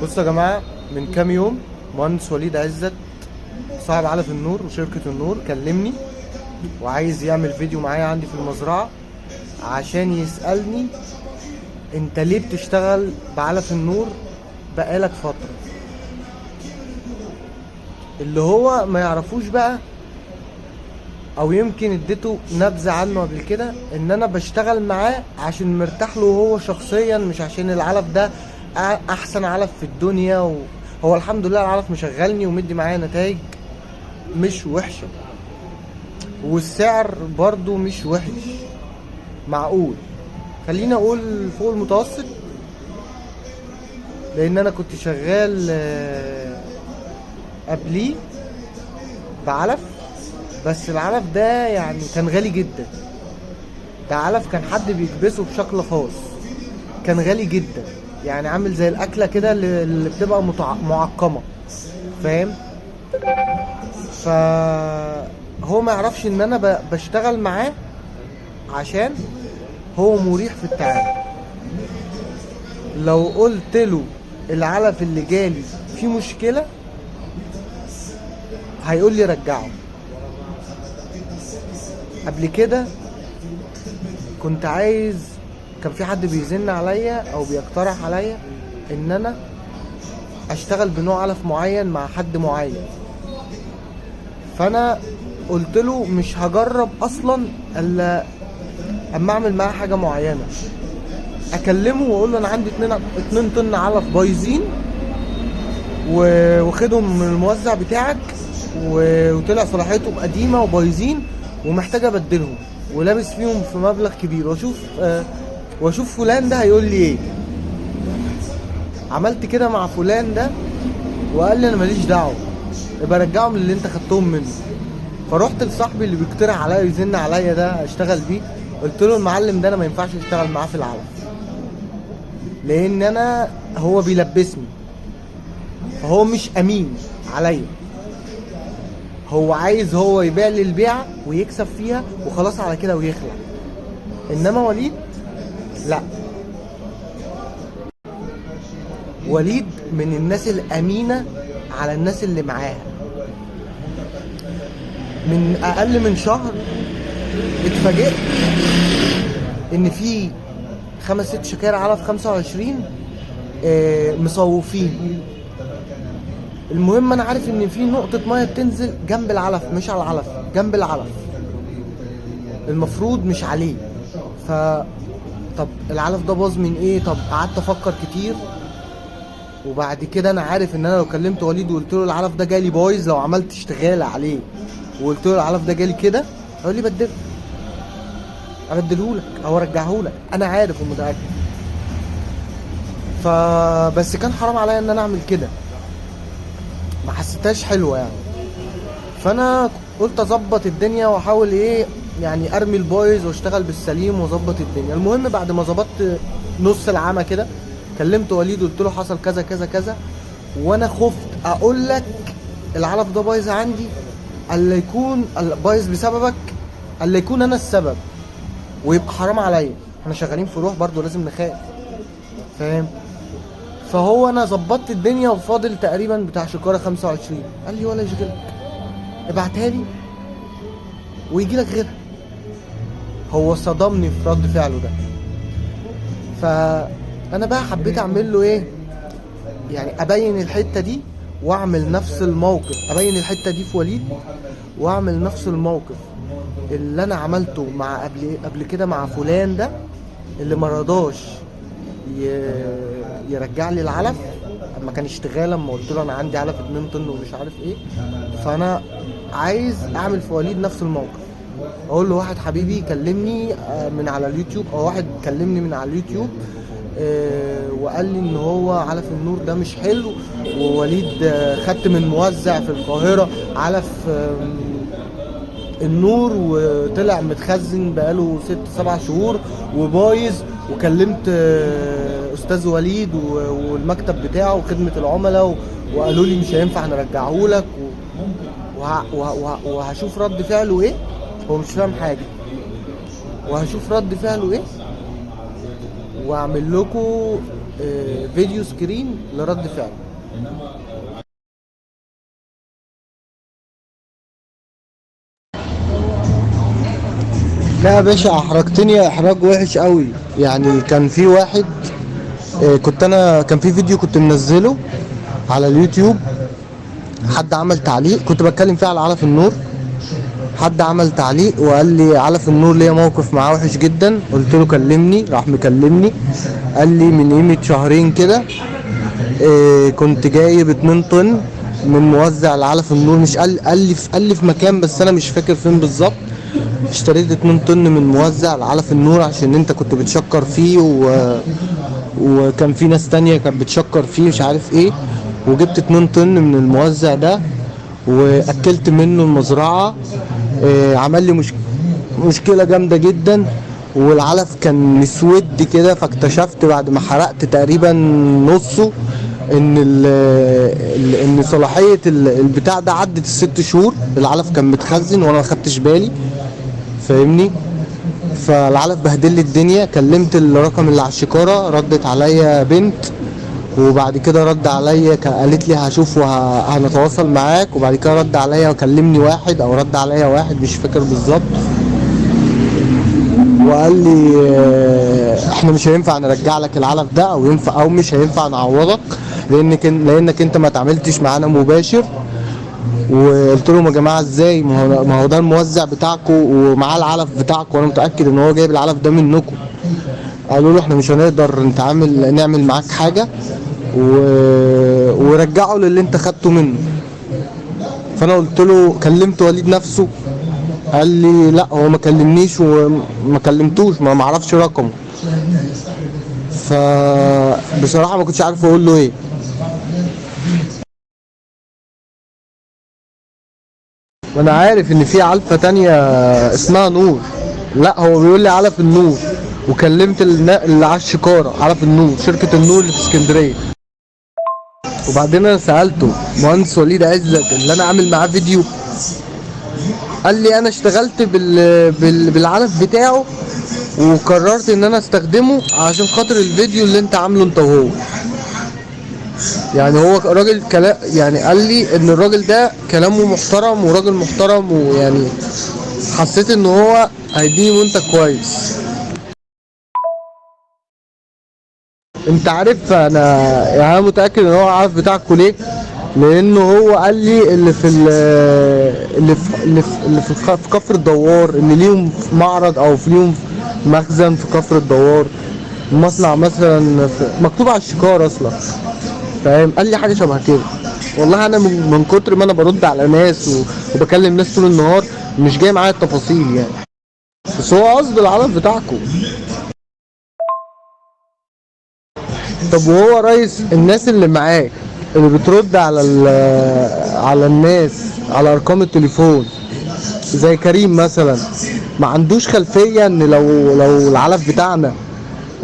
بصوا يا جماعة، من كام يوم مهندس وليد عزت صاحب علف النور وشركة النور كلمني وعايز يعمل فيديو معايا عندي في المزرعة عشان يسألني انت ليه بتشتغل بعلف النور بقالك فترة. اللي هو ما يعرفوش بقى، او يمكن اديته نبذة عنه قبل كده، ان انا بشتغل معاه عشان مرتاح له هو شخصيا، مش عشان العلف ده احسن علف في الدنيا. وهو الحمد لله العلف مشغلني ومدي معايا نتائج مش وحشة، والسعر برضو مش وحش، معقول، خلينا اقول فوق المتوسط. لان انا كنت شغال قبليه بعلف، بس العلف ده يعني كان غالي جدا. ده علف كان حد بيكبسه بشكل خاص، كان غالي جدا، يعني عامل زي الاكله كده اللي بتبقى معقمه، فاهم؟ فهو ما يعرفش ان انا بشتغل معاه عشان هو مريح في التعامل. لو قلت له العلف اللي جالي فيه مشكله هيقول لي رجعه. قبل كده كنت عايز، كان في حد بيزن عليا او بيقترح عليا ان انا اشتغل بنوع علف معين مع حد معين، فانا قلت له مش هجرب اصلا الا اما اعمل معاه حاجه معينه. اكلمه واقول له انا عندي 2 طن علف بايظين واخدهم من الموزع بتاعك وطلع صلاحيتهم قديمه وبايظين ومحتاج ابدلهم ولابس فيهم في مبلغ كبير، واشوف فلان ده هيقول لي ايه. عملت كده مع فلان ده وقال لي انا ماليش دعوه، يبقى رجعهم اللي انت خدتهم منه. فروحت لصاحبي اللي بيقترح عليا ويزن عليا ده اشتغل بيه، قلت له المعلم ده انا ما ينفعش اشتغل معاه في العلف، لان انا هو بيلبسني، فهو مش امين عليا. هو عايز هو يبيع لي البيعه ويكسب فيها وخلاص على كده ويخلع. انما وليد لا، وليد من الناس الامينه على الناس اللي معاها. من اقل من شهر اتفاجئت ان في 5-6 شكاير علف 25 مصوفين. المهم انا عارف ان في نقطة مية بتنزل جنب العلف، مش على العلف، جنب العلف، المفروض مش عليه. ف طب العلف ده باظ من ايه؟ طب قعدت افكر كتير، وبعد كده انا عارف ان انا لو كلمت وليد وقلت له العلف ده جالي بايظ، لو عملت اشتغال عليه وقلت له العلف ده جالي كده، هيقول لي بدله، ابدلهولك او ارجعهولك، انا عارف ومتاكد. فبس كان حرام عليا ان انا اعمل كده، ما حسيتهاش حلوه يعني. فانا قلت اظبط الدنيا واحاول ايه يعني ارمي البايظ واشتغل بالسليم واظبط الدنيا. المهم بعد ما ظبطت نص العمى كده كلمت وليد قلت له حصل كذا كذا كذا، وانا خفت اقول لك العلف ده بايظ عندي، الا يكون بايظ بسببك، الا يكون انا السبب ويبقى حرام عليا. احنا شغالين في روح برضو لازم نخاف، فاهم؟ فهو انا ظبطت الدنيا وفاضل تقريبا بتاع شكاره 25. قال لي ولا يشغلك، ابعتها لي ويجي لك غيرها. هو صدمني في رد فعله ده. فانا بقى حبيت اعمل له ايه، يعني ابين الحته دي واعمل نفس الموقف، ابين الحته دي في وليد واعمل نفس الموقف اللي انا عملته مع قبل كده مع فلان ده اللي مرضاش يرجع لي العلف اما كان اشتغال، لما قلت له انا عندي علف 2 طن ومش عارف ايه. فانا عايز اعمل في وليد نفس الموقف، اقول له واحد حبيبي كلمني من على اليوتيوب، او واحد كلمني من على اليوتيوب وقال لي ان هو علف النور ده مش حلو، ووليد خدت من موزع في القاهرة علف النور وطلع متخزن بقاله 6-7 شهور وبايظ، وكلمت استاذ وليد والمكتب بتاعه وخدمة العملاء وقالوا لي مش هينفع نرجعهولك، وهشوف رد فعله ايه. هو مش فاهم حاجة، وهشوف رد فعله ايه واعمل لكم فيديو سكرين لرد فعل. لا يا باشا، احرجتني احراج وحش قوي. يعني كان في واحد، كان في فيديو كنت منزله على اليوتيوب. حد عمل تعليق، كنت بتكلم فيه على علف النور. حد عمل تعليق وقال لي علف النور ليا موقف معاه وحش جدا. قلت له كلمني، راح مكلمني. قال لي من قيمة شهرين كده كنت جايب 2 طن من موزع لعلف النور. مش قال لي في مكان، بس انا مش فاكر فين بالظبط. اشتريت 2 طن من موزع لعلف النور عشان انت كنت بتشكر فيه وكان في ناس تانية كانت بتشكر فيه مش عارف ايه. وجبت 2 طن من الموزع ده واكلت منه المزرعة. عمل لي مشكلة جامدة جدا. والعلف كان مسود كده، فاكتشفت بعد ما حرقت تقريبا نصه ان ان صلاحية البتاع ده عدت ال6 شهور. العلف كان متخزن وانا ما خدتش بالي، فاهمني؟ فالعلف بهدل لي الدنيا. كلمت الرقم اللي على الشكارة، ردت عليا بنت، وبعد كده رد عليا قالت لي هشوف وهنتواصل معاك. وبعد كده رد عليا وكلمني واحد، او رد عليا واحد مش فاكر بالظبط، وقال لي احنا مش هينفع نرجع لك العلف ده، او ينفع او مش هينفع نعوضك لانك انت ما اتعاملتش معانا مباشر. وقلت لهم يا جماعه ازاي؟ ما هو ده الموزع بتاعكم ومعاه العلف بتاعكم، وانا متاكد ان هو جايب العلف ده منكم. قالوا له احنا مش هنقدر نعمل معاك حاجه و... ورجعوا للي انت خدته منه. فانا قلت له كلمت وليد نفسه. قال لي لا، هو ما كلمنيش وما كلمتوش، ما معرفش رقمه. فبصراحه ما كنتش عارف اقول له ايه. وانا عارف ان في علفة تانية اسمها نور. لا، هو بيقول لي علف النور. وكلمت اللي على الشكارة، علف النور، شركة النور اللي في اسكندرية. وبعدين انا سألته مهندس وليد عزت اللي انا عامل معاه فيديو. قال لي انا اشتغلت بالعلف بتاعه، وقررت ان انا استخدمه عشان خاطر الفيديو اللي انت عامله انت وهو. يعني هو راجل كلام، يعني قال لي ان الراجل ده كلامه محترم وراجل محترم، ويعني حسيت ان هو هيديني منتج كويس. انت عارف يعني انا متاكد ان هو عارف بتاعكوا ليه؟ لانه هو قال لي اللي في كفر الدوار، اللي ليهم معرض او ليهم مخزن في كفر الدوار. مصنع مثلا مكتوب على الشكار اصلا، فاهم؟ قال لي حاجه شبه كده. والله انا من كتر ما انا برد على ناس وبكلم ناس طول النهار، مش جاي معايا التفاصيل يعني. بس هو قصد العلف بتاعكم. طب وهو رئيس الناس اللي معاك اللي بترد على الناس على ارقام التليفون، زي كريم مثلا، ما عندوش خلفيه ان لو العلف بتاعنا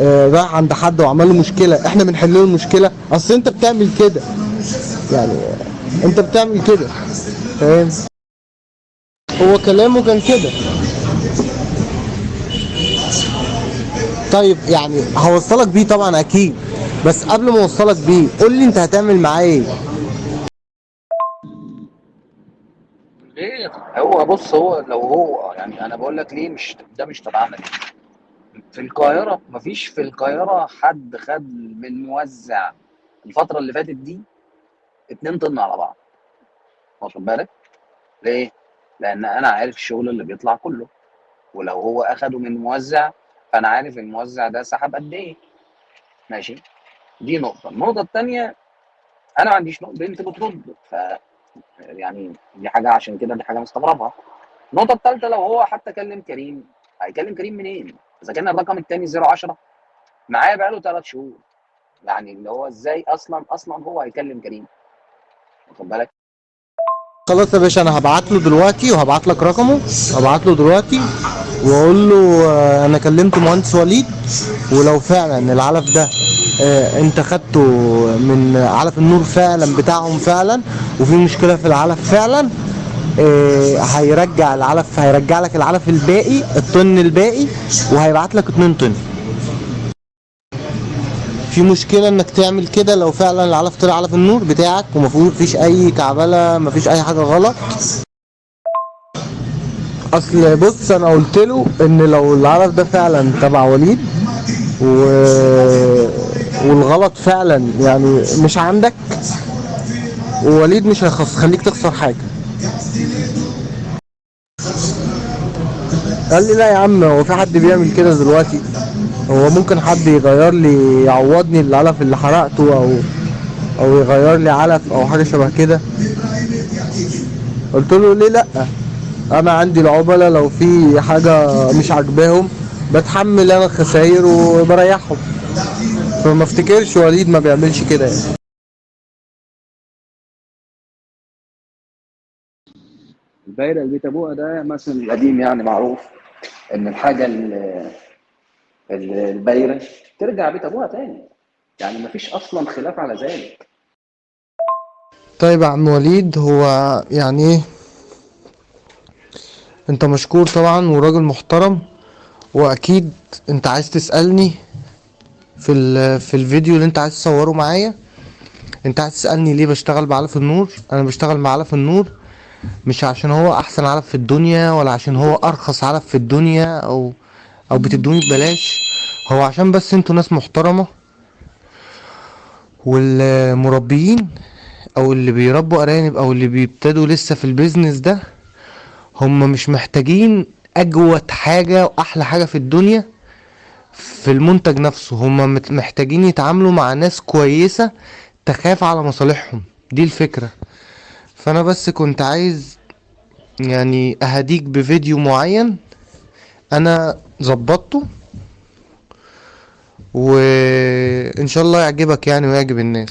راح عند حد وعمل له مشكله، احنا بنحل له المشكله؟ اصل انت بتعمل كده، يعني انت بتعمل كده، فاهم؟ هو كلامه كان كده. طيب يعني هوصلك بيه طبعا اكيد، بس قبل ما اوصلك بيه قول لي انت هتعمل معاه ايه؟ ليه؟ هو بص، هو لو هو يعني انا بقول لك ليه مش ده مش تبعنا ليه؟ في القاهره مفيش في القاهره حد خد من موزع الفتره اللي فاتت دي 2 طن على بعض. واخد بالك؟ ليه؟ لان انا عارف الشغل اللي بيطلع كله، ولو هو اخده من موزع فانا عارف الموزع ده سحب قد ايه. ماشي؟ دي نقطه. النقطه الثانيه، انا ما عنديش بنت بترد، يعني دي حاجه، عشان كده دي حاجه مستغربها. النقطة الثالثة، لو هو حتى كلم كريم، هيكلم كريم منين؟ إذا كان الرقم الثاني 010 معايا بقاله 3 شهور، يعني اللي هو إزاي أصلا هو هيكلم كريم؟ واخد بالك؟ خلاص يا باشا، انا هبعت له دلوقتي وهبعت لك رقمه. هبعت له دلوقتي واقول له انا كلمت مهندس وليد، ولو فعلا العلف ده انت خدته من علف النور فعلا بتاعهم فعلا، وفي مشكله في العلف فعلا، هيرجع لك العلف الباقي، الطن الباقي، وهيبعت لك 2 طن. في مشكلة انك تعمل كده لو فعلا العلف طلع علف النور بتاعك ومفيش اي كعبلة، مفيش اي حاجة غلط. اصل بص انا قلت له ان لو العلف ده فعلا تبع وليد و... والغلط فعلا يعني مش عندك، ووليد مش هيخليك تخسر حاجة. قال لي لا يا عم، هو في حد بيعمل كده دلوقتي؟ هو ممكن حد يغير لي يعوضني العلف اللي حرقته، او يغير لي علف او حاجة شبه كده. قلت له ليه لا، انا عندي العملاء لو في حاجة مش عاجباهم بتحمل انا الخسائر وبريحهم. فما افتكرش وليد ما بيعملش كده يعني. البايرة البيت ابوها ده مثلا القديم يعني معروف ان الحاجه البايره ترجع بيت ابوها تاني، يعني مفيش اصلا خلاف على ذلك. طيب يا عم وليد، هو يعني ايه، انت مشكور طبعا وراجل محترم، واكيد انت عايز تسألني في الفيديو اللي انت عايز تصوره معايا، انت عايز تسألني ليه بشتغل بعلف النور. انا بشتغل بعلف النور مش عشان هو احسن علف في الدنيا، ولا عشان هو ارخص علف في الدنيا، او بتدوني ببلاش. هو عشان بس انتوا ناس محترمة، والمربيين او اللي بيربوا ارانب او اللي بيبتدوا لسه في البيزنس ده، هم مش محتاجين اجود حاجة واحلى حاجة في الدنيا في المنتج نفسه. هم محتاجين يتعاملوا مع ناس كويسة تخاف على مصالحهم، دي الفكرة. فانا بس كنت عايز يعني اهديك بفيديو معين انا ظبطته، وان شاء الله يعجبك يعني ويعجب الناس.